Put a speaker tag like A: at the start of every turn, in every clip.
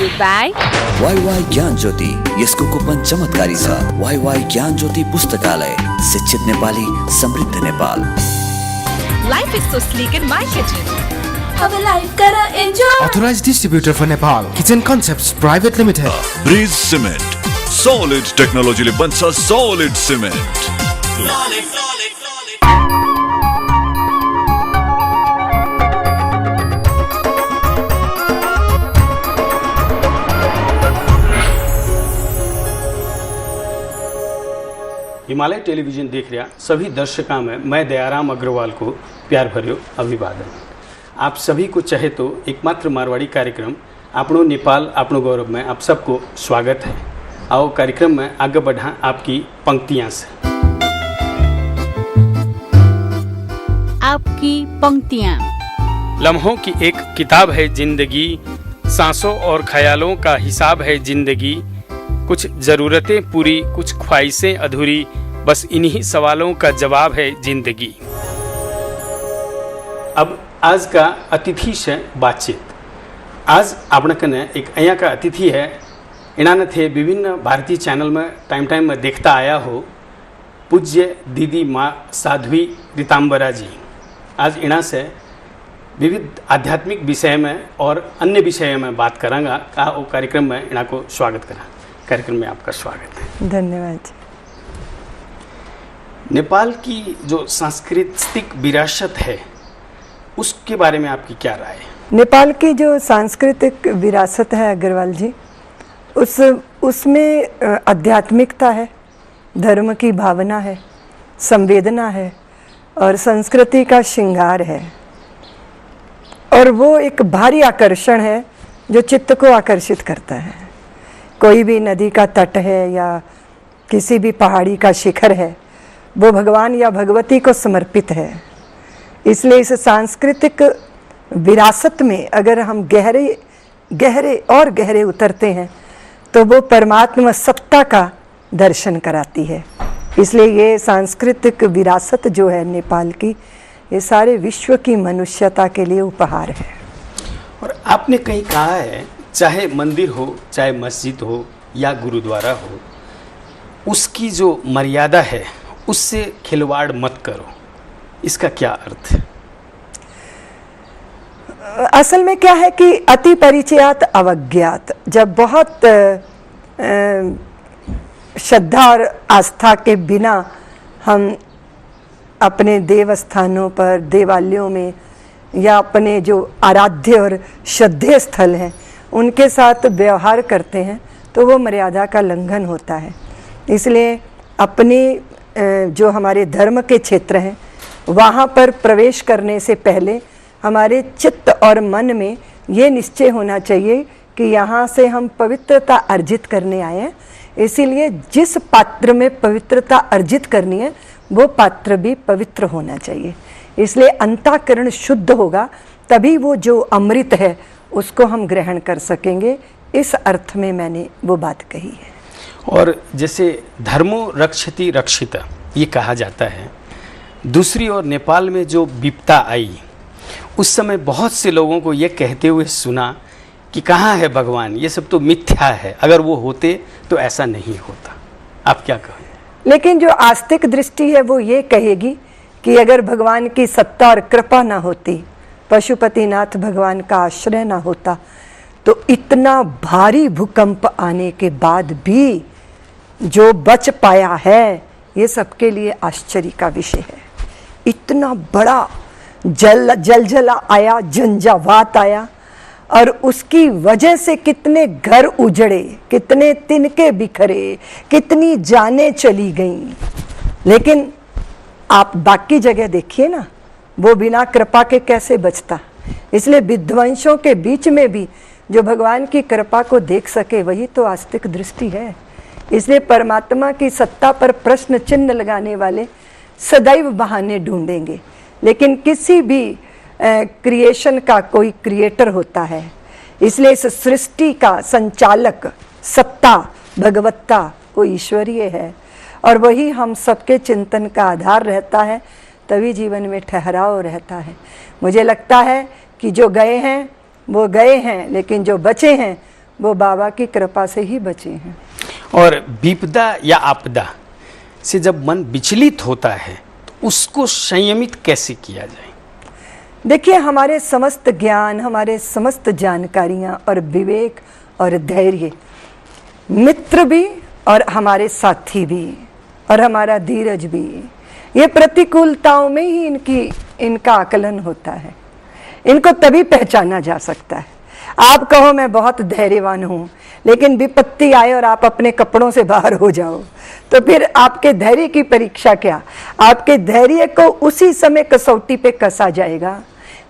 A: You bye
B: Y ज्ञान ज्योति। यसको coupon चमत्कारी छ। वाई ज्ञान ज्योति पुस्तकालय, शिक्षित नेपाली, समृद्ध Nepal.
A: Life is so sleek in my kitchen.
C: अब लाइफ करा enjoy.
D: Authorized distributor for Nepal, Kitchen Concepts Private Limited.
E: Breeze Cement, solid technology ले बन्छ solid cement.
F: हिमालय टेलीविजन देख रहा सभी दर्शकों में मैं दयाराम अग्रवाल को प्यार भर्यो अभिवादन। आप सभी को चाहे तो एकमात्र मारवाड़ी कार्यक्रम आपनो नेपाल आपनो गौरव में आप सबको स्वागत है। आओ कार्यक्रम में आगे बढ़ा आपकी पंक्तियां से।
A: आपकी पंक्तियां।
F: लम्हों की एक किताब है जिंदगी, सांसों और ख्यालों का हिसाब है जिंदगी। कुछ ज़रूरतें पूरी, कुछ ख्वाहिशें अधूरी, बस इन्हीं सवालों का जवाब है जिंदगी। अब आज का अतिथि से बातचीत। आज आपने कने एक अहिया का अतिथि है, इन्होंने थे विभिन्न भारतीय चैनल में टाइम में देखता आया हो, पूज्य दीदी माँ साध्वी रीतांबरा जी। आज इना से विविध आध्यात्मिक विषय में और अन्य विषय में बात करांगा। का वो कार्यक्रम में इना को स्वागत करा। कार्यक्रम में आपका स्वागत है।
G: धन्यवाद।
F: नेपाल की जो सांस्कृतिक विरासत है उसके बारे में आपकी क्या राय है?
G: नेपाल की जो सांस्कृतिक विरासत है अग्रवाल जी, उसमें आध्यात्मिकता है, धर्म की भावना है, संवेदना है और संस्कृति का श्रृंगार है। और वो एक भारी आकर्षण है जो चित्त को आकर्षित करता है। कोई भी नदी का तट है या किसी भी पहाड़ी का शिखर है, वो भगवान या भगवती को समर्पित है। इसलिए इस सांस्कृतिक विरासत में अगर हम गहरे उतरते हैं तो वो परमात्मा सत्ता का दर्शन कराती है। इसलिए ये सांस्कृतिक विरासत जो है नेपाल की, ये सारे विश्व की मनुष्यता के लिए उपहार है।
F: और आपने कहीं कहा है, चाहे मंदिर हो, चाहे मस्जिद हो या गुरुद्वारा हो, उसकी जो मर्यादा है उससे खिलवाड़ मत करो। इसका क्या अर्थ है?
G: असल में क्या है कि अति परिचयात अवज्ञात। जब बहुत श्रद्धा और आस्था के बिना हम अपने देवस्थानों पर, देवालयों में या अपने जो आराध्य और श्रद्धेय स्थल हैं उनके साथ व्यवहार करते हैं तो वो मर्यादा का लंघन होता है। इसलिए अपने जो हमारे धर्म के क्षेत्र हैं वहाँ पर प्रवेश करने से पहले हमारे चित्त और मन में ये निश्चय होना चाहिए कि यहाँ से हम पवित्रता अर्जित करने आए हैं। इसीलिए जिस पात्र में पवित्रता अर्जित करनी है वो पात्र भी पवित्र होना चाहिए। इसलिए अंतःकरण शुद्ध होगा तभी वो जो अमृत है उसको हम ग्रहण कर सकेंगे। इस अर्थ में मैंने वो बात कही है।
F: और जैसे धर्मो रक्षति रक्षित ये कहा जाता है, दूसरी ओर नेपाल में जो विपदा आई उस समय बहुत से लोगों को ये कहते हुए सुना कि कहाँ है भगवान, ये सब तो मिथ्या है, अगर वो होते तो ऐसा नहीं होता। आप क्या कहें?
G: लेकिन जो आस्तिक दृष्टि है वो ये कहेगी कि अगर भगवान की सत्ता और कृपा ना होती, पशुपतिनाथ भगवान का आश्रय ना होता, तो इतना भारी भूकंप आने के बाद भी जो बच पाया है ये सबके लिए आश्चर्य का विषय है। इतना बड़ा जलजला आया, झंझावात आया और उसकी वजह से कितने घर उजड़े, कितने तिनके बिखरे, कितनी जानें चली गईं। लेकिन आप बाकी जगह देखिए ना, वो बिना कृपा के कैसे बचता। इसलिए विध्वंसों के बीच में भी जो भगवान की कृपा को देख सके वही तो आस्तिक दृष्टि है। इसलिए परमात्मा की सत्ता पर प्रश्न चिन्ह लगाने वाले सदैव बहाने ढूंढेंगे। लेकिन किसी भी क्रिएशन का कोई क्रिएटर होता है। इसलिए इस सृष्टि का संचालक सत्ता, भगवत्ता वो ईश्वरीय है और वही हम सबके चिंतन का आधार रहता है, तभी जीवन में ठहराव रहता है। मुझे लगता है कि जो गए हैं वो गए हैं, लेकिन जो बचे हैं वो बाबा की कृपा से ही बचे हैं।
F: और विपदा या आपदा से जब मन विचलित होता है तो उसको संयमित कैसे किया जाए?
G: देखिए, हमारे समस्त ज्ञान, हमारे समस्त जानकारियाँ और विवेक और धैर्य, मित्र भी और हमारे साथी भी और हमारा धीरज भी, ये प्रतिकूलताओं में ही इनका आकलन होता है। इनको तभी पहचाना जा सकता है। आप कहो मैं बहुत धैर्यवान हूँ, लेकिन विपत्ति आए और आप अपने कपड़ों से बाहर हो जाओ, तो फिर आपके धैर्य की परीक्षा क्या? आपके धैर्य को उसी समय कसौटी पे कसा जाएगा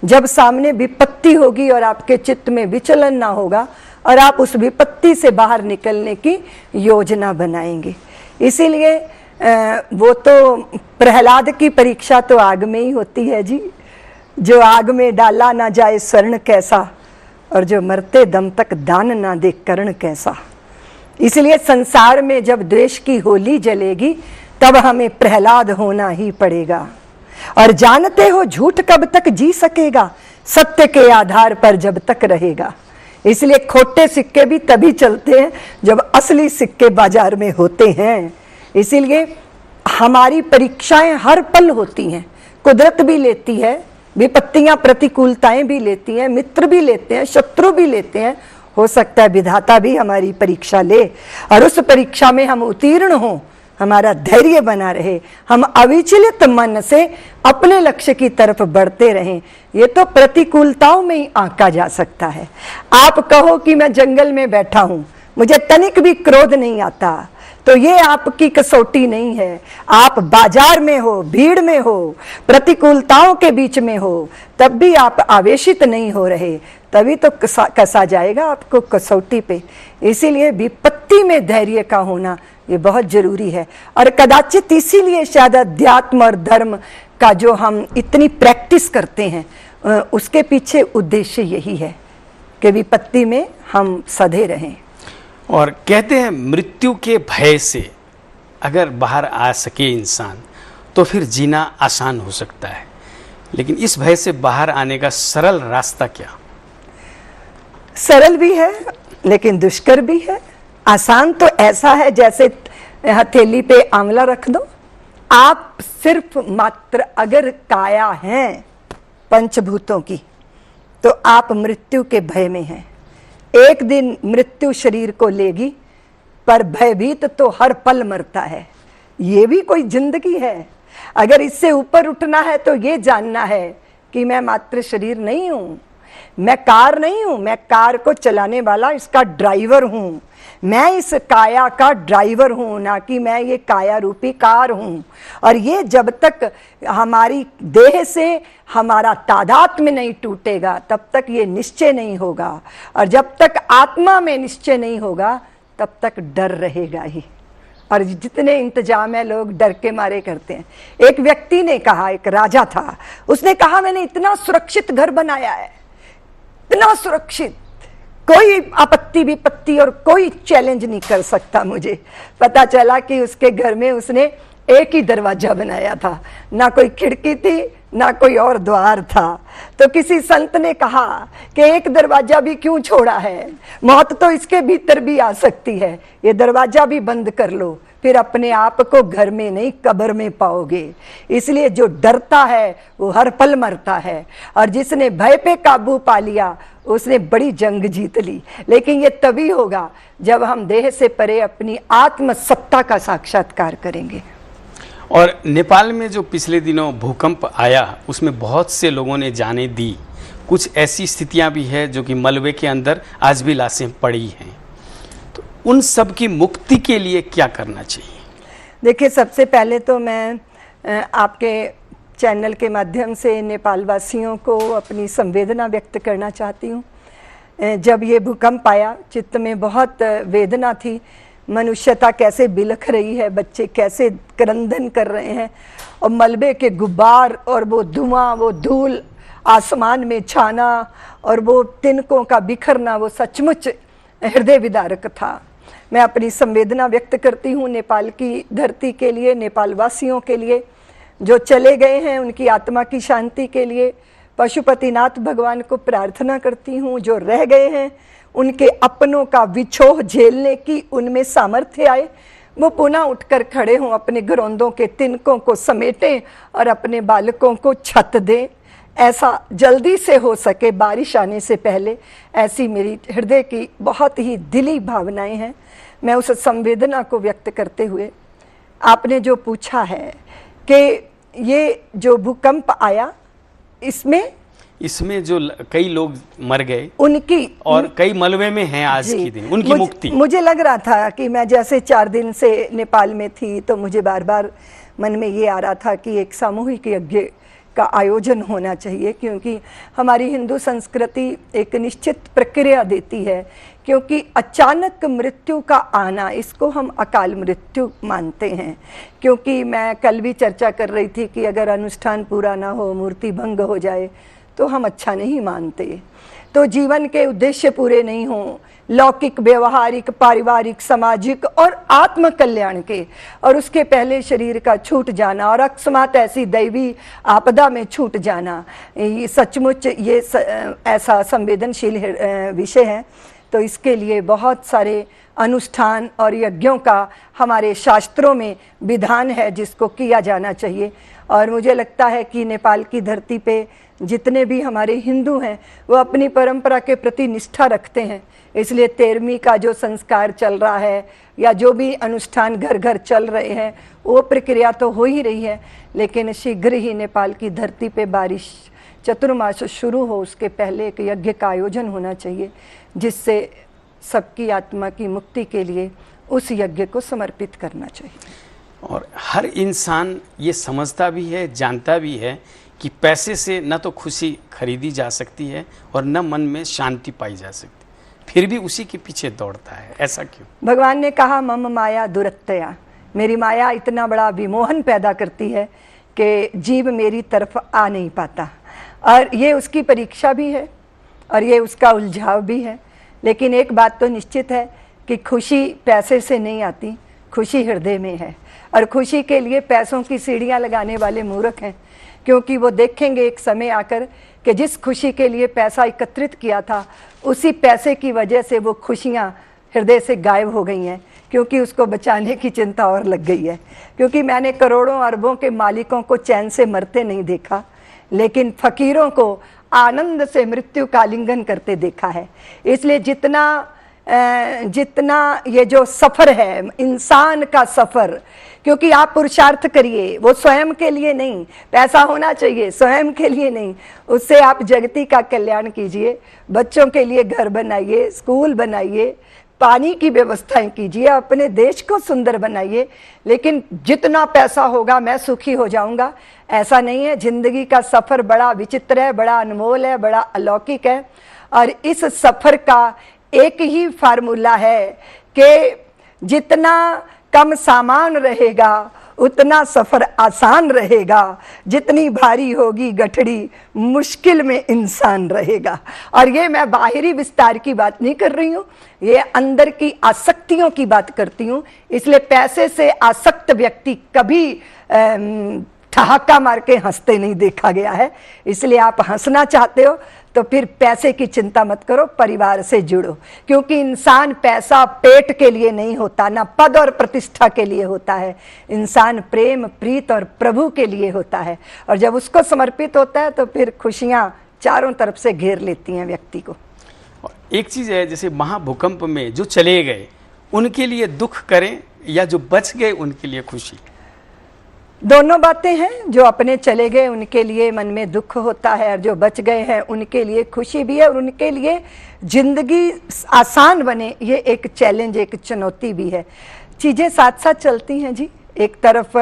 G: जब सामने विपत्ति होगी और आपके चित्त में विचलन ना होगा और आप उस विपत्ति से बाहर निकलने की योजना बनाएंगे। इसीलिए वो तो प्रहलाद की परीक्षा तो आग में ही होती है जी। जो आग में डाला ना जाए स्वर्ण कैसा, और जो मरते दम तक दान ना दे कर्ण कैसा। इसलिए संसार में जब द्वेष की होली जलेगी तब हमें प्रहलाद होना ही पड़ेगा। और जानते हो झूठ कब तक जी सकेगा, सत्य के आधार पर जब तक रहेगा। इसलिए खोटे सिक्के भी तभी चलते हैं जब असली सिक्के बाजार में होते हैं। इसीलिए हमारी परीक्षाएं हर पल होती हैं। कुदरत भी लेती है, विपत्तियां प्रतिकूलताएं भी लेती हैं, मित्र भी लेते हैं, शत्रु भी लेते हैं। हो सकता है विधाता भी हमारी परीक्षा ले और उस परीक्षा में हम उत्तीर्ण हों, हमारा धैर्य बना रहे, हम अविचलित मन से अपने लक्ष्य की तरफ बढ़ते रहें। ये तो प्रतिकूलताओं में ही आंका जा सकता है। आप कहो कि मैं जंगल में बैठा हूं, मुझे तनिक भी क्रोध नहीं आता, तो ये आपकी कसौटी नहीं है। आप बाजार में हो, भीड़ में हो, प्रतिकूलताओं के बीच में हो, तब भी आप आवेशित नहीं हो रहे, तभी तो कसा जाएगा आपको कसौटी पे। इसीलिए विपत्ति में धैर्य का होना ये बहुत जरूरी है। और कदाचित इसीलिए शायद अध्यात्म और धर्म का जो हम इतनी प्रैक्टिस करते हैं, उसके पीछे उद्देश्य यही है कि विपत्ति में हम सधे रहें।
F: और कहते हैं मृत्यु के भय से अगर बाहर आ सके इंसान तो फिर जीना आसान हो सकता है, लेकिन इस भय से बाहर आने का सरल रास्ता क्या?
G: सरल भी है लेकिन दुष्कर भी है। आसान तो ऐसा है जैसे हथेली पे आंवला रख दो। आप सिर्फ मात्र अगर काया हैं पंचभूतों की, तो आप मृत्यु के भय में हैं। एक दिन मृत्यु शरीर को लेगी, पर भयभीत तो हर पल मरता है। ये भी कोई जिंदगी है? अगर इससे ऊपर उठना है तो ये जानना है कि मैं मात्र शरीर नहीं हूं, मैं कार नहीं हूं, मैं कार को चलाने वाला इसका ड्राइवर हूं। मैं इस काया का ड्राइवर हूं, ना कि मैं ये काया रूपी कार हूं। और ये जब तक हमारी देह से हमारा तादात्म्य नहीं टूटेगा तब तक ये निश्चय नहीं होगा। और जब तक आत्मा में निश्चय नहीं होगा तब तक डर रहेगा ही। और जितने इंतजाम है लोग डर के मारे करते हैं। एक व्यक्ति ने कहा, एक राजा था, उसने कहा मैंने इतना सुरक्षित घर बनाया है, इतना सुरक्षित, कोई आपत्ति विपत्ति और कोई चैलेंज नहीं कर सकता मुझे। पता चला कि उसके घर में उसने एक ही दरवाजा बनाया था, ना कोई खिड़की थी ना कोई और द्वार था। तो किसी संत ने कहा कि एक दरवाजा भी क्यों छोड़ा है, मौत तो इसके भीतर भी आ सकती है, ये दरवाजा भी बंद कर लो, फिर अपने आप को घर में नहीं कब्र में पाओगे। इसलिए जो डरता है वो हर पल मरता है, और जिसने भय पे काबू पा लिया उसने बड़ी जंग जीत ली। लेकिन ये तभी होगा जब हम देह से परे अपनी आत्म सत्ता का साक्षात्कार करेंगे।
F: और नेपाल में जो पिछले दिनों भूकंप आया उसमें बहुत से लोगों ने जानें दी। कुछ ऐसी स्थितियां भी है जो कि मलबे के अंदर आज भी लाशें पड़ी हैं, तो उन सब की मुक्ति के लिए क्या करना चाहिए?
G: देखिए, सबसे पहले तो मैं आपके चैनल के माध्यम से नेपाल वासियों को अपनी संवेदना व्यक्त करना चाहती हूँ। जब ये भूकंप आया चित्त में बहुत वेदना थी। मनुष्यता कैसे बिलख रही है, बच्चे कैसे क्रंदन कर रहे हैं, और मलबे के गुब्बार और वो धुआं, वो धूल आसमान में छाना और वो तिनकों का बिखरना, वो सचमुच हृदय विदारक था। मैं अपनी संवेदना व्यक्त करती हूँ नेपाल की धरती के लिए, नेपाल वासियों के लिए, जो चले गए हैं उनकी आत्मा की शांति के लिए पशुपतिनाथ भगवान को प्रार्थना करती हूँ। जो रह गए हैं उनके अपनों का विछोह झेलने की उनमें सामर्थ्य आए, वो पुनः उठकर खड़े हों, अपने घरौंदों के तिनकों को समेटें और अपने बालकों को छत दें। ऐसा जल्दी से हो सके, बारिश आने से पहले। ऐसी मेरी हृदय की बहुत ही दिली भावनाएं हैं। मैं उस संवेदना को व्यक्त करते हुए, आपने जो पूछा है कि ये जो भूकंप आया, इसमें
F: जो कई लोग मर गए
G: उनकी
F: और कई मलबे में हैं आज के दिन, उनकी मुक्ति।
G: मुझे लग रहा था कि मैं जैसे 4 दिन से नेपाल में थी, तो मुझे बार बार मन में ये आ रहा था कि एक सामूहिक यज्ञ का आयोजन होना चाहिए, क्योंकि हमारी हिंदू संस्कृति एक निश्चित प्रक्रिया देती है। क्योंकि अचानक मृत्यु का आना, इसको हम अकाल मृत्यु मानते हैं। क्योंकि मैं कल भी चर्चा कर रही थी कि अगर अनुष्ठान पूरा ना हो, मूर्ति भंग हो जाए, तो हम अच्छा नहीं मानते। तो जीवन के उद्देश्य पूरे नहीं हों, लौकिक, व्यवहारिक, पारिवारिक, सामाजिक और आत्म कल्याण के, और उसके पहले शरीर का छूट जाना और अकस्मात ऐसी दैवी आपदा में छूट जाना, ये सचमुच ये ऐसा संवेदनशील विषय है। तो इसके लिए बहुत सारे अनुष्ठान और यज्ञों का हमारे शास्त्रों में विधान है, जिसको किया जाना चाहिए। और मुझे लगता है कि नेपाल की धरती पे जितने भी हमारे हिंदू हैं, वो अपनी परंपरा के प्रति निष्ठा रखते हैं। इसलिए 13वीं का जो संस्कार चल रहा है, या जो भी अनुष्ठान घर घर चल रहे हैं, वो प्रक्रिया तो हो ही रही है। लेकिन शीघ्र ही नेपाल की धरती पे बारिश चतुर्मास शुरू हो, उसके पहले एक यज्ञ का आयोजन होना चाहिए, जिससे सबकी आत्मा की मुक्ति के लिए उस यज्ञ को समर्पित करना चाहिए।
F: और हर इंसान ये समझता भी है, जानता भी है कि पैसे से न तो खुशी खरीदी जा सकती है और न मन में शांति पाई जा सकती, फिर भी उसी के पीछे दौड़ता है। ऐसा क्यों?
G: भगवान ने कहा, मम माया दुरत्तया, मेरी माया इतना बड़ा विमोहन पैदा करती है कि जीव मेरी तरफ आ नहीं पाता। और ये उसकी परीक्षा भी है और ये उसका उलझाव भी है। लेकिन एक बात तो निश्चित है कि खुशी पैसे से नहीं आती, खुशी हृदय में है। और खुशी के लिए पैसों की सीढ़ियाँ लगाने वाले मूर्ख हैं, क्योंकि वो देखेंगे एक समय आकर कि जिस खुशी के लिए पैसा एकत्रित किया था, उसी पैसे की वजह से वो खुशियाँ हृदय से गायब हो गई हैं, क्योंकि उसको बचाने की चिंता और लग गई है। क्योंकि मैंने करोड़ों अरबों के मालिकों को चैन से मरते नहीं देखा, लेकिन फकीरों को आनंद से मृत्यु का आलिंगन करते देखा है। इसलिए जितना ये जो सफ़र है, इंसान का सफ़र, क्योंकि आप पुरुषार्थ करिए, वो स्वयं के लिए नहीं, पैसा होना चाहिए, स्वयं के लिए नहीं, उससे आप जगती का कल्याण कीजिए, बच्चों के लिए घर बनाइए, स्कूल बनाइए, पानी की व्यवस्थाएं कीजिए, अपने देश को सुंदर बनाइए। लेकिन जितना पैसा होगा मैं सुखी हो जाऊंगा, ऐसा नहीं है। जिंदगी का सफ़र बड़ा विचित्र है, बड़ा अनमोल है, बड़ा अलौकिक है। और इस सफ़र का एक ही फार्मूला है कि जितना कम सामान रहेगा उतना सफ़र आसान रहेगा, जितनी भारी होगी गठड़ी मुश्किल में इंसान रहेगा। और ये मैं बाहरी विस्तार की बात नहीं कर रही हूँ, ये अंदर की आसक्तियों की बात करती हूँ। इसलिए पैसे से आसक्त व्यक्ति कभी ठहाका मार के हंसते नहीं देखा गया है। इसलिए आप हंसना चाहते हो तो फिर पैसे की चिंता मत करो, परिवार से जुड़ो। क्योंकि इंसान पैसा पेट के लिए नहीं होता, ना पद और प्रतिष्ठा के लिए होता है। इंसान प्रेम, प्रीत और प्रभु के लिए होता है। और जब उसको समर्पित होता है तो फिर खुशियाँ चारों तरफ से घेर लेती हैं व्यक्ति को।
F: एक चीज़ है, जैसे महाभूकंप में जो चले गए उनके लिए दुख करें या जो बच गए उनके लिए खुशी?
G: दोनों बातें हैं। जो अपने चले गए उनके लिए मन में दुख होता है, और जो बच गए हैं उनके लिए खुशी भी है। और उनके लिए जिंदगी आसान बने, ये एक चैलेंज, एक चुनौती भी है। चीज़ें साथ साथ चलती हैं जी। एक तरफ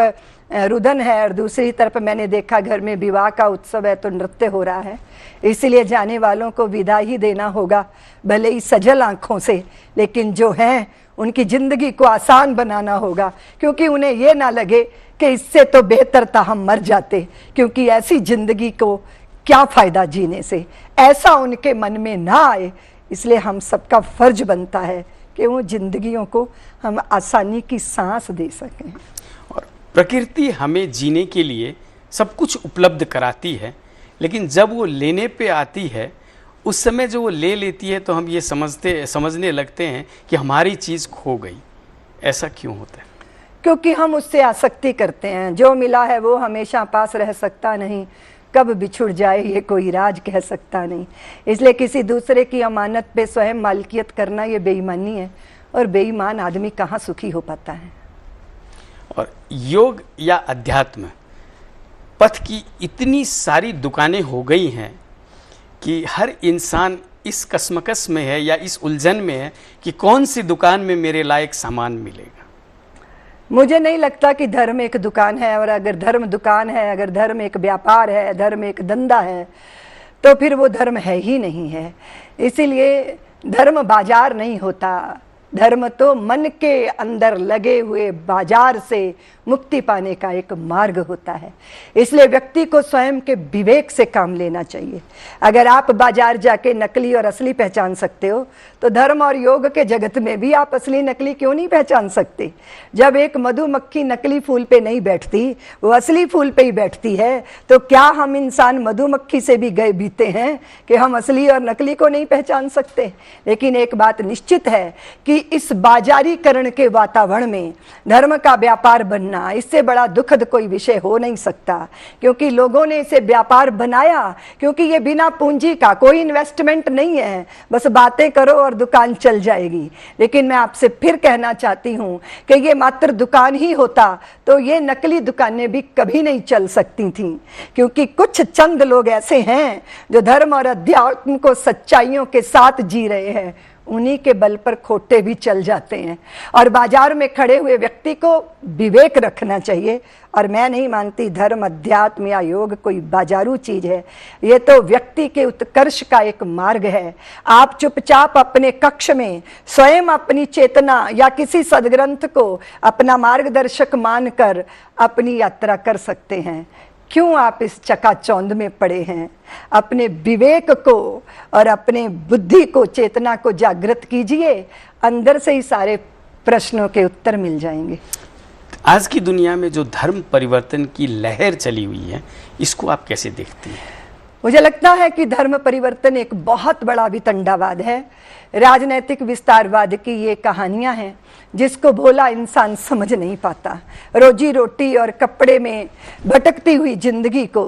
G: रुदन है और दूसरी तरफ मैंने देखा घर में विवाह का उत्सव है तो नृत्य हो रहा है। इसलिए जाने वालों को विदा ही देना होगा, भले ही सजल आँखों से, लेकिन जो हैं उनकी ज़िंदगी को आसान बनाना होगा। क्योंकि उन्हें ये ना लगे कि इससे तो बेहतर था हम मर जाते, क्योंकि ऐसी ज़िंदगी को क्या फ़ायदा जीने से, ऐसा उनके मन में ना आए। इसलिए हम सबका फर्ज बनता है कि वो जिंदगियों को हम आसानी की सांस दे सकें।
F: और प्रकृति हमें जीने के लिए सब कुछ उपलब्ध कराती है, लेकिन जब वो लेने पे आती है उस समय जो वो ले लेती है तो हम ये समझने लगते हैं कि हमारी चीज़ खो गई। ऐसा क्यों होता है?
G: क्योंकि हम उससे आसक्ति करते हैं। जो मिला है वो हमेशा पास रह सकता नहीं, कब बिछुड़ जाए ये कोई राज कह सकता नहीं। इसलिए किसी दूसरे की अमानत पे स्वयं मालिकियत करना ये बेईमानी है, और बेईमान आदमी कहाँ सुखी हो पाता है।
F: और योग या अध्यात्म पथ की इतनी सारी दुकानें हो गई हैं कि हर इंसान इस कश्मकश में है या इस उलझन में है कि कौन सी दुकान में मेरे लायक सामान मिलेगा।
G: मुझे नहीं लगता कि धर्म एक दुकान है, और अगर धर्म दुकान है, अगर धर्म एक व्यापार है, धर्म एक धंधा है, तो फिर वो धर्म है ही नहीं है। इसीलिए धर्म बाजार नहीं होता, धर्म तो मन के अंदर लगे हुए बाजार से मुक्ति पाने का एक मार्ग होता है। इसलिए व्यक्ति को स्वयं के विवेक से काम लेना चाहिए। अगर आप बाजार जाके नकली और असली पहचान सकते हो, तो धर्म और योग के जगत में भी आप असली नकली क्यों नहीं पहचान सकते। जब एक मधुमक्खी नकली फूल पे नहीं बैठती, वो असली फूल पे ही बैठती है, तो क्या हम इंसान मधुमक्खी से भी गए बीते हैं कि हम असली और नकली को नहीं पहचान सकते। लेकिन एक बात निश्चित है कि इस बाजारीकरण के वातावरण में धर्म का व्यापार बनना, इससे बड़ा दुखद कोई विषय हो नहीं सकता। क्योंकि लोगों ने इसे व्यापार बनाया, क्योंकि ये बिना पूंजी का कोई इन्वेस्टमेंट नहीं है, बस बातें करो और दुकान चल जाएगी। लेकिन मैं आपसे फिर कहना चाहती हूं कि ये मात्र दुकान ही होता तो ये नकली दुकानें भी कभी नहीं चल सकती थीं। क्योंकि कुछ चंद लोग ऐसे हैं जो धर्म और अध्यात्म को सच्चाइयों के साथ जी रहे हैं, उन्हीं के बल पर खोटे भी चल जाते हैं। और बाजार में खड़े हुए व्यक्ति को विवेक रखना चाहिए। और मैं नहीं मानती धर्म, अध्यात्म या योग कोई बाजारू चीज है। ये तो व्यक्ति के उत्कर्ष का एक मार्ग है। आप चुपचाप अपने कक्ष में स्वयं अपनी चेतना या किसी सदग्रंथ को अपना मार्गदर्शक मानकर अपनी यात्रा कर सकते हैं। क्यों आप इस चकाचौंध में पड़े हैं? अपने विवेक को और अपने बुद्धि को, चेतना को जागृत कीजिए, अंदर से ही सारे प्रश्नों के उत्तर मिल जाएंगे।
F: आज की दुनिया में जो धर्म परिवर्तन की लहर चली हुई है, इसको आप कैसे देखती हैं?
G: मुझे लगता है कि धर्म परिवर्तन एक बहुत बड़ा वितंडावाद है। राजनैतिक विस्तारवाद की ये कहानियां हैं जिसको भोला इंसान समझ नहीं पाता। रोजी रोटी और कपड़े में भटकती हुई जिंदगी को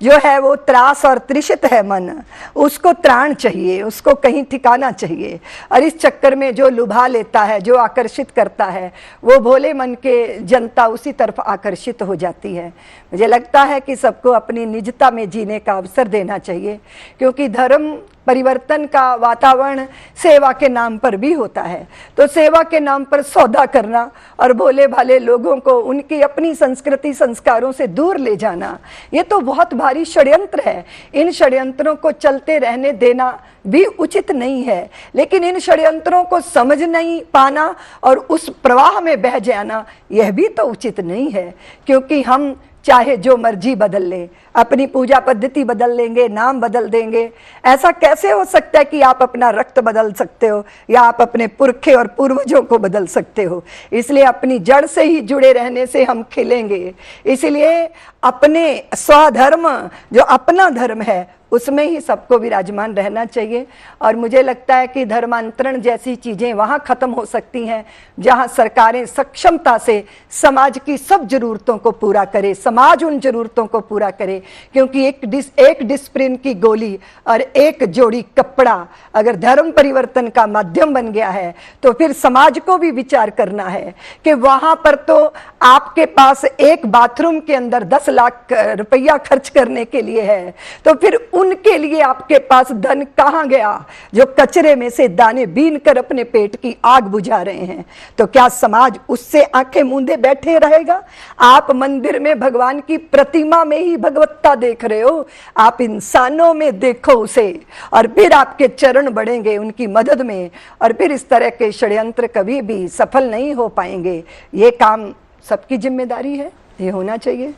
G: जो है वो त्रास और तृषित है मन, उसको त्राण चाहिए, उसको कहीं ठिकाना चाहिए। और इस चक्कर में जो लुभा लेता है, जो आकर्षित करता है, वो भोले मन के जनता उसी तरफ आकर्षित हो जाती है। मुझे लगता है कि सबको अपनी निजता में जीने का अवसर देना चाहिए, क्योंकि धर्म परिवर्तन का वातावरण सेवा के नाम पर भी होता है। तो सेवा के नाम पर सौदा करना और भोले भाले लोगों को उनकी अपनी संस्कृति संस्कारों से दूर ले जाना, ये तो बहुत भारी षड्यंत्र है। इन षड्यंत्रों को चलते रहने देना भी उचित नहीं है, लेकिन इन षड्यंत्रों को समझ नहीं पाना और उस प्रवाह में बह जाना, यह भी तो उचित नहीं है। क्योंकि हम चाहे जो मर्जी बदल लें, अपनी पूजा पद्धति बदल लेंगे, नाम बदल देंगे, ऐसा कैसे हो सकता है कि आप अपना रक्त बदल सकते हो या आप अपने पुरखे और पूर्वजों को बदल सकते हो। इसलिए अपनी जड़ से ही जुड़े रहने से हम खिलेंगे। इसलिए अपने स्वधर्म जो अपना धर्म है उसमें ही सबको विराजमान रहना चाहिए। और मुझे लगता है कि धर्मांतरण जैसी चीज़ें वहाँ ख़त्म हो सकती हैं जहाँ सरकारें सक्षमता से समाज की सब ज़रूरतों को पूरा करे, समाज उन ज़रूरतों को पूरा करे। क्योंकि एक डिस्प्रिन की गोली और एक जोड़ी कपड़ा अगर धर्म परिवर्तन का माध्यम बन गया है, तो फिर समाज को भी विचार करना है कि वहाँ पर तो आपके पास एक बाथरूम के अंदर 10 लाख रुपया खर्च करने के लिए है, तो फिर उनके लिए आपके पास धन कहां गया जो कचरे में से दाने बीन कर अपने पेट की आग बुझा रहे हैं। तो क्या समाज उससे आंखें मूंदे बैठे रहेगा? आप मंदिर में भगवान की प्रतिमा में ही भगवत्ता देख रहे हो, आप इंसानों में देखो उसे, और फिर आपके चरण बढ़ेंगे उनकी मदद में, और फिर इस तरह के षड्यंत्र कभी भी सफल नहीं हो पाएंगे। ये काम सबकी जिम्मेदारी है, ये होना चाहिए।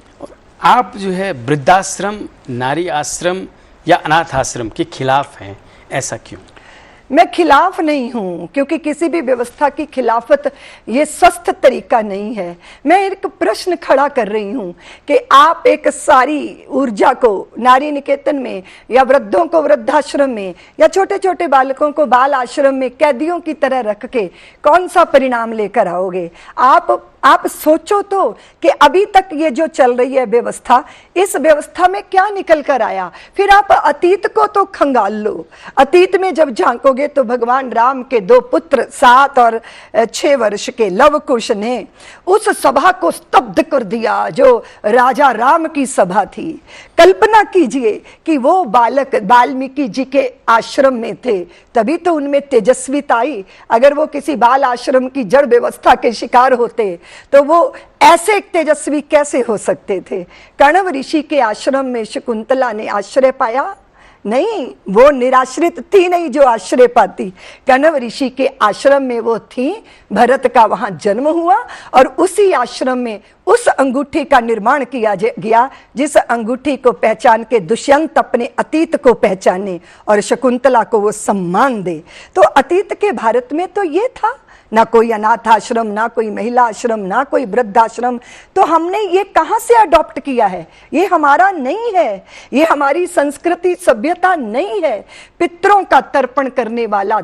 F: आप जो है वृद्धाश्रम, नारी आश्रम या अनाथ आश्रम के खिलाफ हैं, ऐसा क्यों?
G: मैं खिलाफ नहीं हूं, क्योंकि किसी भी व्यवस्था की खिलाफत ये स्वस्थ तरीका नहीं है। मैं एक प्रश्न खड़ा कर रही हूं कि आप एक सारी ऊर्जा को नारी निकेतन में या वृद्धों को वृद्धाश्रम में या छोटे छोटे बालकों को बाल आश्रम में कैदियों की तरह रख के कौन सा परिणाम लेकर आओगे? आप सोचो तो कि अभी तक ये जो चल रही है व्यवस्था, इस व्यवस्था में क्या निकल कर आया। फिर आप अतीत को तो खंगाल लो। अतीत में जब झांकोगे तो भगवान राम के 2 पुत्र 7 और 6 वर्ष के लव कुश ने उस सभा को स्तब्ध कर दिया जो राजा राम की सभा थी। कल्पना कीजिए कि वो बालक वाल्मीकि जी के आश्रम में थे, तभी तो उनमें तेजस्विता आई। अगर वो किसी बाल आश्रम की जड़ व्यवस्था के शिकार होते तो वो ऐसे तेजस्वी कैसे हो सकते थे? कण्व ऋषि के आश्रम में शकुंतला ने आश्रय पाया? नहीं, वो निराश्रित थी नहीं जो आश्रय पाती। कण्व ऋषि के आश्रम में वो थी, भरत का वहां जन्म हुआ और उसी आश्रम में उस अंगूठी का निर्माण किया गया जिस अंगूठी को पहचान के दुष्यंत अपने अतीत को पहचाने और शकुंतला को वो सम्मान दे। तो अतीत के भारत में तो ये था, ना कोई अनाथ आश्रम, ना कोई महिला आश्रम, ना कोई वृद्धाश्रम। तो हमने ये कहां से अडॉप्ट किया है? ये हमारा नहीं है, ये हमारी संस्कृति सभ्यता नहीं है। पितरों का तर्पण करने वाला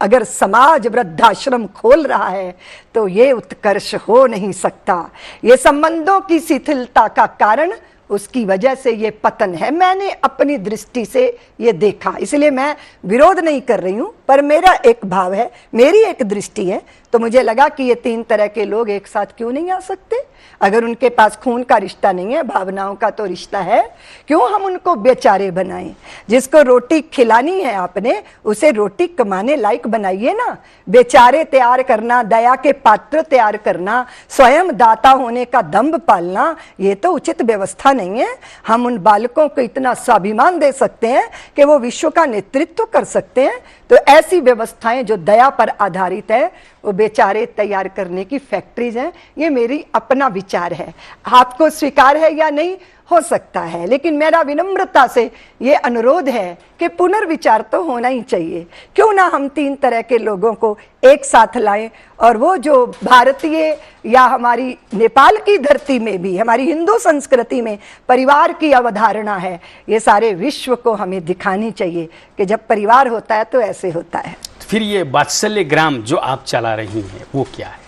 G: अगर समाज वृद्धाश्रम खोल रहा है तो ये उत्कर्ष हो नहीं सकता। ये संबंधों की शिथिलता का कारण, उसकी वजह से ये पतन है। मैंने अपनी दृष्टि से ये देखा, इसलिए मैं विरोध नहीं कर रही हूं, पर मेरा एक भाव है, मेरी एक दृष्टि है। तो मुझे लगा कि ये 3 तरह के लोग एक साथ क्यों नहीं आ सकते? अगर उनके पास खून का रिश्ता नहीं है, भावनाओं का तो रिश्ता है, क्यों हम उनको बेचारे बनाएं? जिसको रोटी खिलानी है आपने, उसे रोटी कमाने लायक बनाइए ना। बेचारे तैयार करना, दया के पात्र तैयार करना, स्वयं दाता होने का दंभ पालना, ये तो उचित व्यवस्था नहीं है। हम उन बालकों को इतना स्वाभिमान दे सकते हैं कि वो विश्व का नेतृत्व कर सकते हैं। तो ऐसी व्यवस्थाएं जो दया पर आधारित है, वो बेचारे तैयार करने की फैक्ट्रीज हैं। ये मेरी अपना विचार है, आपको स्वीकार है या नहीं हो सकता है, लेकिन मेरा विनम्रता से ये अनुरोध है कि पुनर्विचार तो होना ही चाहिए। क्यों ना हम 3 तरह के लोगों को एक साथ लाएं और वो जो भारतीय या हमारी नेपाल की धरती में भी, हमारी हिंदू संस्कृति में परिवार की अवधारणा है, ये सारे विश्व को हमें दिखानी चाहिए कि जब परिवार होता है तो ऐसे होता है।
F: फिर ये वात्सल्य ग्राम जो आप चला रही हैं वो क्या है?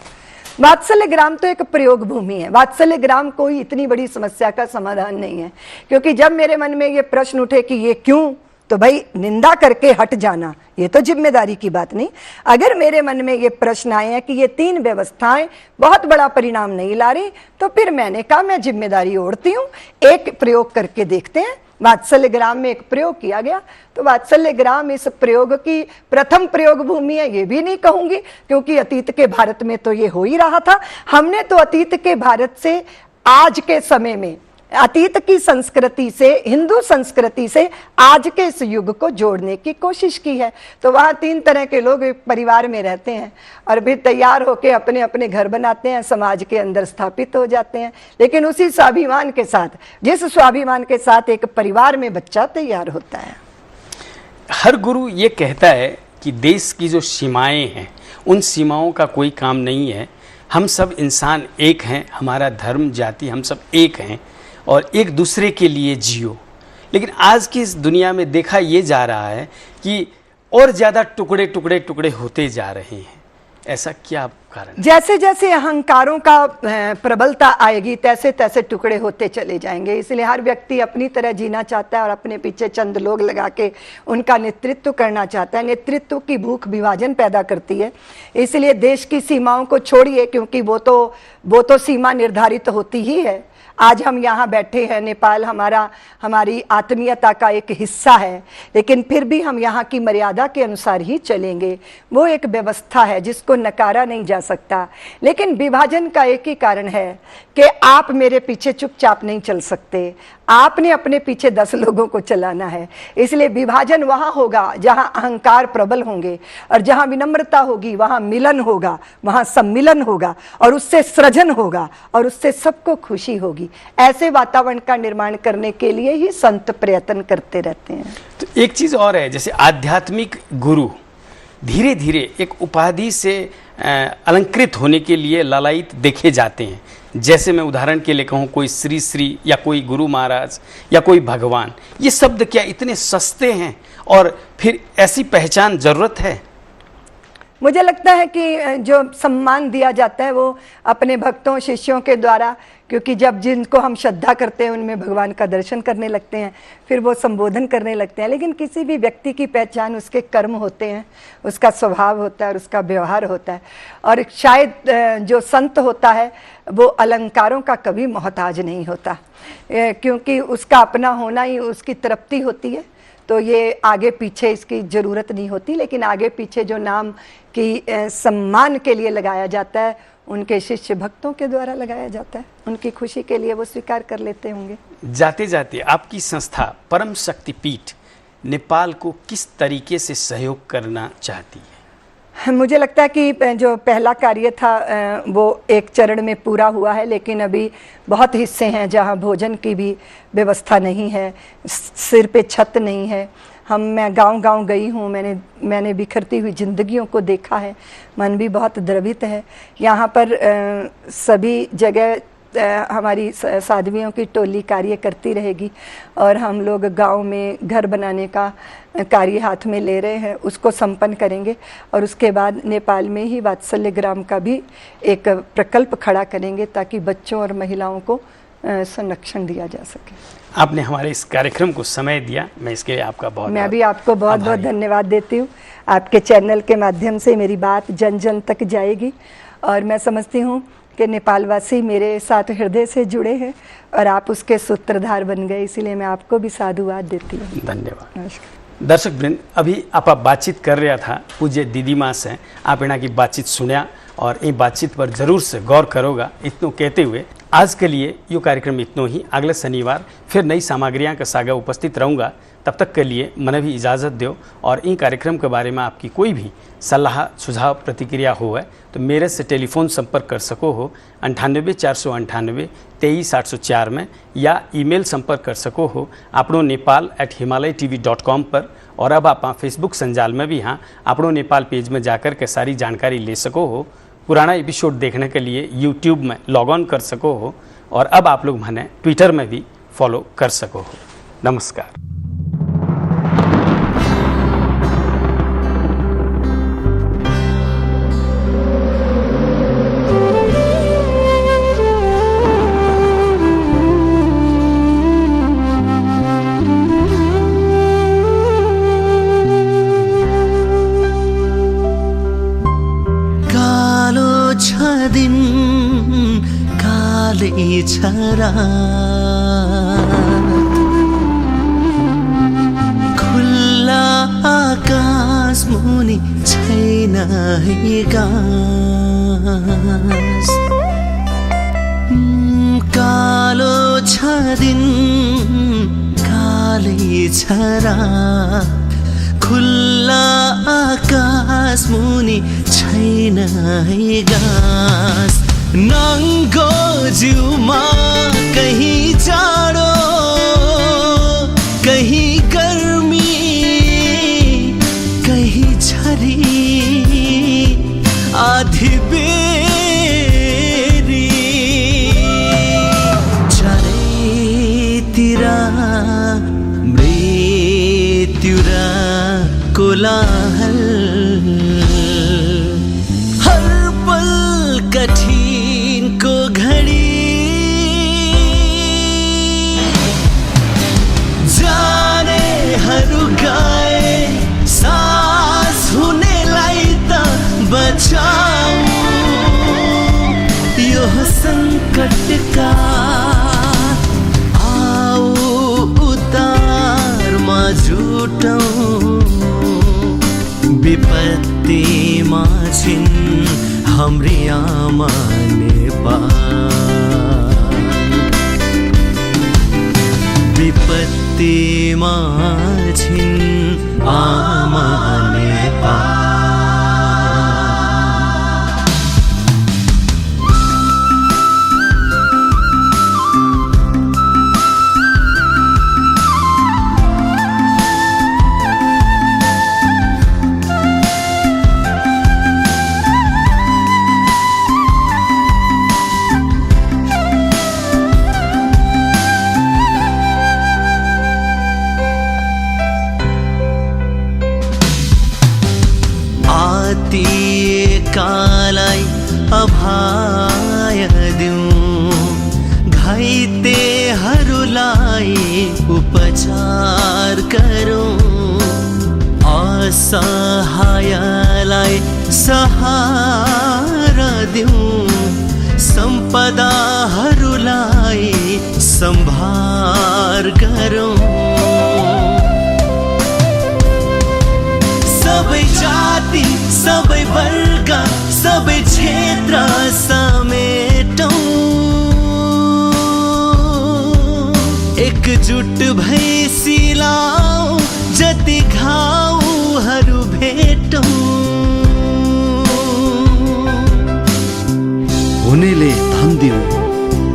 G: वात्सल्य ग्राम तो एक प्रयोग भूमि है। वात्सल्य ग्राम कोई इतनी बड़ी समस्या का समाधान नहीं है, क्योंकि जब मेरे मन में ये प्रश्न उठे कि ये क्यों, तो भाई निंदा करके हट जाना ये तो जिम्मेदारी की बात नहीं। अगर मेरे मन में ये प्रश्न आए हैं कि ये 3 व्यवस्थाएं बहुत बड़ा परिणाम नहीं ला रही, तो फिर मैंने कहा मैं जिम्मेदारी ओढ़ती हूँ, एक प्रयोग करके देखते हैं। वात्सल्य ग्राम में एक प्रयोग किया गया, तो वात्सल्य ग्राम इस प्रयोग की प्रथम प्रयोग भूमि है, ये भी नहीं कहूंगी, क्योंकि अतीत के भारत में तो ये हो ही रहा था। हमने तो अतीत के भारत से आज के समय में, अतीत की संस्कृति से, हिंदू संस्कृति से आज के इस युग को जोड़ने की कोशिश की है। तो वहाँ 3 तरह के लोग एक परिवार में रहते हैं और भी तैयार होके अपने अपने घर बनाते हैं, समाज के अंदर स्थापित हो जाते हैं, लेकिन उसी स्वाभिमान के साथ, जिस स्वाभिमान के साथ एक परिवार में बच्चा तैयार होता है।
F: हर गुरु ये कहता है कि देश की जो सीमाएं हैं, उन सीमाओं का कोई काम नहीं है। हम सब इंसान एक हैं, हमारा धर्म जाति हम सब एक हैं और एक दूसरे के लिए जियो। लेकिन आज की इस दुनिया में देखा ये जा रहा है कि और ज़्यादा टुकड़े टुकड़े टुकड़े होते जा रहे हैं। ऐसा क्या कारण?
G: जैसे जैसे अहंकारों का प्रबलता आएगी तैसे तैसे टुकड़े होते चले जाएंगे। इसलिए हर व्यक्ति अपनी तरह जीना चाहता है और अपने पीछे चंद लोग लगा के उनका नेतृत्व करना चाहता है। नेतृत्व की भूख विभाजन पैदा करती है। इसलिए देश की सीमाओं को छोड़िए, क्योंकि वो तो सीमा निर्धारित होती ही है। आज हम यहाँ बैठे हैं, नेपाल हमारी आत्मीयता का एक हिस्सा है, लेकिन फिर भी हम यहाँ की मर्यादा के अनुसार ही चलेंगे। वो एक व्यवस्था है जिसको नकारा नहीं जा सकता। लेकिन विभाजन का एक ही कारण है कि आप मेरे पीछे चुपचाप नहीं चल सकते, आपने अपने पीछे 10 लोगों को चलाना है। इसलिए विभाजन वहाँ होगा जहाँ अहंकार प्रबल होंगे, और जहाँ विनम्रता होगी वहाँ मिलन होगा, वहाँ सम्मिलन होगा, और उससे सृजन होगा, और उससे सबको खुशी होगी। ऐसे वातावरण का निर्माण करने के लिए ही संत प्रयत्न करते रहते हैं।
F: तो एक चीज़ और है, जैसे आध्यात्मिक गुरु धीरे धीरे एक उपाधि से अलंकृत होने के लिए लालायित देखे जाते हैं। जैसे मैं उदाहरण के लिए कहूँ, कोई श्री श्री या कोई गुरु महाराज या कोई भगवान, ये शब्द क्या इतने सस्ते हैं और फिर ऐसी पहचान ज़रूरत है?
G: मुझे लगता है कि जो सम्मान दिया जाता है वो अपने भक्तों शिष्यों के द्वारा, क्योंकि जब जिनको हम श्रद्धा करते हैं उनमें भगवान का दर्शन करने लगते हैं, फिर वो संबोधन करने लगते हैं। लेकिन किसी भी व्यक्ति की पहचान उसके कर्म होते हैं, उसका स्वभाव होता है और उसका व्यवहार होता है। और शायद जो संत होता है वो अलंकारों का कभी मोहताज नहीं होता, क्योंकि उसका अपना होना ही उसकी तृप्ति होती है। तो ये आगे पीछे इसकी ज़रूरत नहीं होती। लेकिन आगे पीछे जो नाम की सम्मान के लिए लगाया जाता है, उनके शिष्य भक्तों के द्वारा लगाया जाता है, उनकी खुशी के लिए वो स्वीकार कर लेते होंगे।
F: जाते जाते आपकी संस्था परम शक्तिपीठ नेपाल को किस तरीके से सहयोग करना चाहती है?
G: मुझे लगता है कि जो पहला कार्य था वो एक चरण में पूरा हुआ है, लेकिन अभी बहुत हिस्से हैं जहां भोजन की भी व्यवस्था नहीं है, सिर पे छत नहीं है। मैं गांव-गांव गई हूँ, मैंने बिखरती हुई जिंदगियों को देखा है, मन भी बहुत द्रवित है। यहाँ पर सभी जगह हमारी साध्वियों की टोली कार्य करती रहेगी और हम लोग गांव में घर बनाने का कार्य हाथ में ले रहे हैं, उसको संपन्न करेंगे। और उसके बाद नेपाल में ही वात्सल्य ग्राम का भी एक प्रकल्प खड़ा करेंगे ताकि बच्चों और महिलाओं को संरक्षण दिया जा सके।
F: आपने हमारे इस कार्यक्रम को समय दिया, मैं इसके लिए आपका
G: मैं भी आपको बहुत बहुत धन्यवाद देती हूँ। आपके चैनल के माध्यम से मेरी बात जन जन तक जाएगी और मैं समझती हूँ कि नेपालवासी मेरे साथ हृदय से जुड़े हैं और आप उसके सूत्रधार बन गए, इसीलिए मैं आपको भी साधुवाद देती हूँ।
F: धन्यवाद।
G: नमस्कार।
F: दर्शक वृंद, अभी आप बातचीत कर रहा था पूज्य दीदी माँ से, आप इना की बातचीत सुनिया और ये बातचीत पर जरूर से गौर करोगा। इतनों कहते हुए आज के लिए यो कार्यक्रम इतनों ही। अगले शनिवार फिर नई सामग्रियाँ का सागा उपस्थित रहूँगा। तब तक के लिए मने भी इजाज़त दो और इन कार्यक्रम के बारे में आपकी कोई भी सलाह सुझाव प्रतिक्रिया हो है तो मेरे से टेलीफोन संपर्क कर सको हो 98 498 23 804 में, या ईमेल संपर्क कर सको हो आपनो nepal@himalayatv.com पर। और अब आप फेसबुक संजाल में भी हाँ आपनो नेपाल पेज में जाकर के सारी जानकारी ले सको हो। पुराना एपिसोड देखने के लिए यूट्यूब में लॉग ऑन कर सको हो और अब आप लोग मैंने ट्विटर में भी फॉलो कर सको हो। नमस्कार।
H: दिन काले छ रात, खुल्ला आकाश मुनि छैन है गास। कालो छ दिन काले छ रात, खुल्ला आकाश मुनि छैन है गास। नङ्गो जिउमा कहीं जाडो कहीं गर्मी कहीं झरी आधी बेरी, चारैतिर मृत्यु र कोलाहल, हर पल कठिन को घड़ी, जानेहरू गाए सास हुनेलाई त बचाऊ, यो संकटका आऊ उतारमा जुटौँ, विपत्तिमा छिन् हाम्री आमा नेपाल, विपत्तिमा छिन् आमा नेपाल। अभय दिउँ घाइतेहरूलाई उपचार गरौँ असहायलाई सहारा दिउँ सम्पदाहरूलाई सम्भार गरौँ सबै जाति सबै वर्ग सबै क्षेत्र समेटौँ एकजुट भई सिलाऊ जति घाउहरू भेटौँ
I: हुनेले धन दिउँ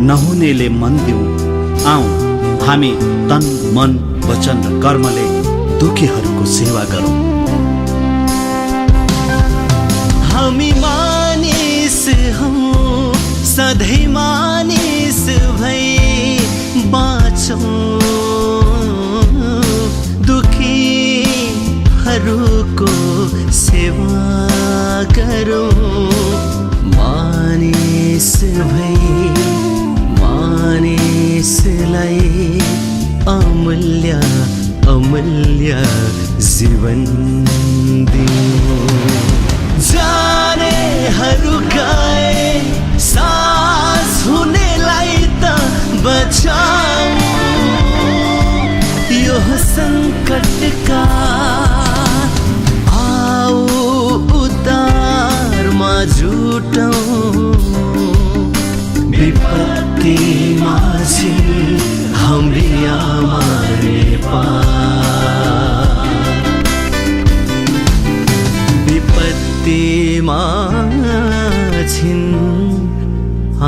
I: नहुनेले मन दिउँ आऊ हामी तन मन वचन र कर्मले दुखीहरूको सेवा गरौँ
H: हामी मानिस हौँ सधैँ मानिस भई बाँचौँ दुखीहरूको सेवा गरौँ मानिस भई मानिसलाई अमूल्य अमूल्य जीवन दिउँ जानेहरू गए सास हुनेलाई त बचाऊ यो सङ्कटका आऊ उद्धारमा जुटौँ विपत्तिमा छिन् हाम्री आमा नेपाल विपत्तिमा छिन्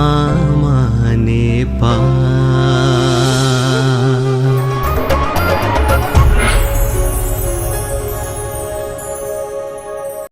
H: आमा नेपाल